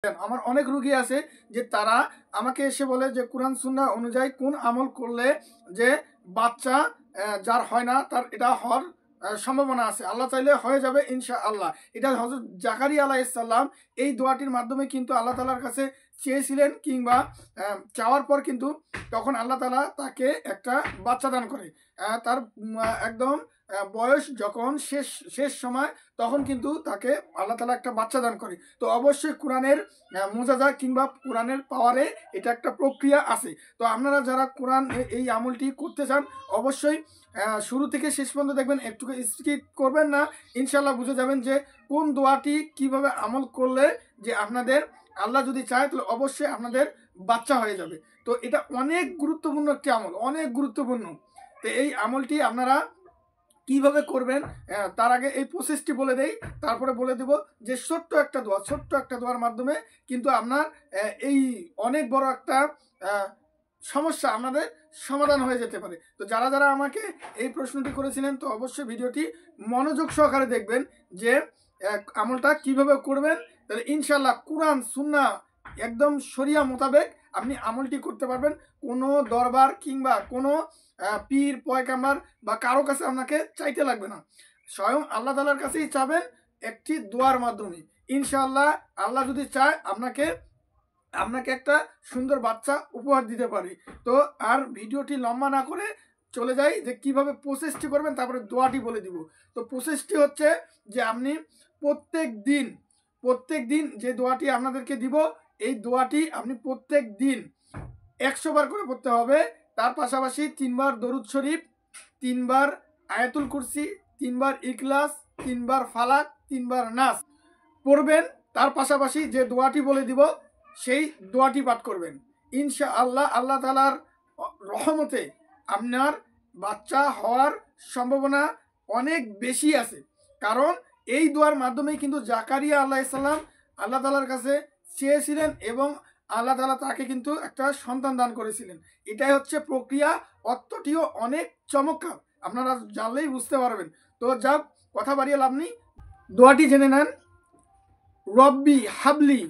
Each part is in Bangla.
আমার অনেক রোগী আছে যে তারা আমাকে এসে বলে যে কোরআন সুন্নাহ অনুযায়ী কোন আমল করলে যে বাচ্চা যার হয় না তার এটা হওয়ার সম্ভাবনা আছে, আল্লাহ চাইলে হয়ে যাবে ইনশাআল্লাহ। এটা হযরত জাকারিয়া আলাইহিস সালাম এই দোয়াটির মাধ্যমে কিন্তু আল্লাহ তাআলার কাছে চেয়েছিলেন, কিংবা চাওয়ার পর কিন্তু তখন আল্লাহ তাআলা তাকে একটা বাচ্চা দান করে। তার একদম বয়স যখন শেষ সময় তখন কিন্তু তাকে আল্লাহ তাআলা একটা বাচ্চা দান করে। তো অবশ্যই কোরআনের মুজাজা কিংবা কোরআনের পাওয়ারে এটা একটা প্রক্রিয়া আছে। তো আপনারা যারা কোরআন এই আমলটি করতে চান অবশ্যই শুরু থেকে শেষ পর্যন্ত দেখবেন, একটু স্কিপ করবেন না। ইনশাল্লাহ বুঝে যাবেন যে কোন দোয়াটি কিভাবে আমল করলে যে আপনাদের আল্লাহ যদি চায় তাহলে অবশ্যই আপনাদের বাচ্চা হয়ে যাবে। তো এটা অনেক গুরুত্বপূর্ণ একটি আমল, অনেক গুরুত্বপূর্ণ। তো এই আমলটি আপনারা কিভাবে করবেন তার আগে এই প্রসেসটি বলে দেই, তারপরে বলে দেব যে ছোট্ট একটা দোয়ার মাধ্যমে কিন্তু আপনার এই অনেক বড় একটা সমস্যা আপনাদের সমাধান হয়ে যেতে পারে। তো যারা যারা আমাকে এই প্রশ্নটি করেছিলেন তো অবশ্যই ভিডিওটি মনোযোগ সহকারে দেখবেন যে আমলটা কিভাবে করবেন, তাহলে ইনশাল্লাহ কোরআন সুন্নাহ একদম শরিয়া মোতাবেক আপনি আমলটি করতে পারবেন। কোনো দরবার কিংবা কোনো পীর পয়গাম্বার বা কারো কাছে আপনাকে চাইতে লাগবে না, স্বয়ং আল্লাহ তাআলার কাছেই চাবেন একটি দোয়ার মাধ্যমে। ইনশাআল্লাহ আল্লাহ যদি চায় আপনাকে একটা সুন্দর বাচ্চা উপহার দিতে পারে। তো আর ভিডিওটি লম্বা না করে চলে যাই যে কিভাবে প্রসেসটি করবেন, তারপরে দোয়াটি বলে দিব। তো প্রসেসটি হচ্ছে যে আপনি প্রত্যেক দিন যে দোয়াটি আপনাদেরকে দিব এই দোয়াটি আপনি প্রত্যেক দিন 100 বার করে পড়তে হবে। তার পাশাপাশি 3 বার দরুদ শরীফ, 3 বার আয়াতুল কুরসি, 3 বার ইখলাস, 3 বার ফালাক, 3 বার নাস পড়বেন। তার পাশাপাশি যে দোয়াটি বলে দিব সেই দোয়াটি পাঠ করবেন। ইনশাআল্লাহ আল্লাহ তাআলার রহমতে আপনার বাচ্চা হওয়ার সম্ভাবনা অনেক বেশি আছে, কারণ এই দোয়ার মাধ্যমেই কিন্তু জাকারিয়া আলাইহিস সালাম আল্লাহ তাআলার কাছে চেয়েছিলেন এবং আল্লাহ তাআলা তাকে কিন্তু একটা সন্তান দান করেছিলেন। এটাই হচ্ছে প্রক্রিয়া, অর্থটিও অনেক চমৎকার, আপনারা জানলেই বুঝতে পারবেন। তো যা কথা বাড়িয়ে লাভ নেই, দোয়াটি জেনে নেন। রব্বি হাবলি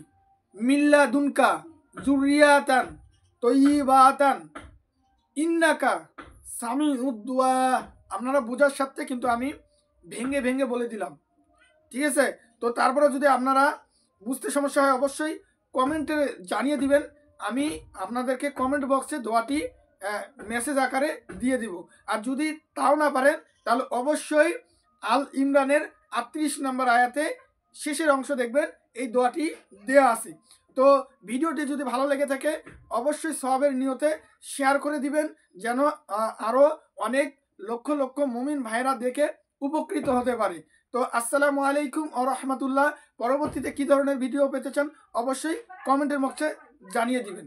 মিল্লা দুনকা জুরিয়াতান তয়্যিবাতান ইন্নাকা সামিউদ দুআ। আপনারা বোঝার সাথে কিন্তু আমি ভেঙে ভেঙে বলে দিলাম, ঠিক আছে? তো তারপরে যদি আপনারা বুঝতে সমস্যা হয় অবশ্যই কমেন্টে জানিয়ে দিবেন, আমি আপনাদেরকে কমেন্ট বক্সে দোয়াটি মেসেজ আকারে দিয়ে দিব। আর যদি তাও না পারেন তাহলে অবশ্যই আল ইমরানের 38 নম্বর আয়াতে শেষের অংশ দেখবেন এই দোয়াটি দেওয়া আছে। তো ভিডিওটি যদি ভালো লেগে থাকে অবশ্যই সওয়াবের নিয়তে শেয়ার করে দিবেন, যেন আরও অনেক লক্ষ লক্ষ মুমিন ভাইরা দেখে উপকৃত হতে পারে। তো আসসালামু আলাইকুম ওয়া রাহমাতুল্লাহ। পরবর্তীতে কী ধরনের ভিডিও পেতে চান অবশ্যই কমেন্টের বক্সে জানিয়ে দিবেন।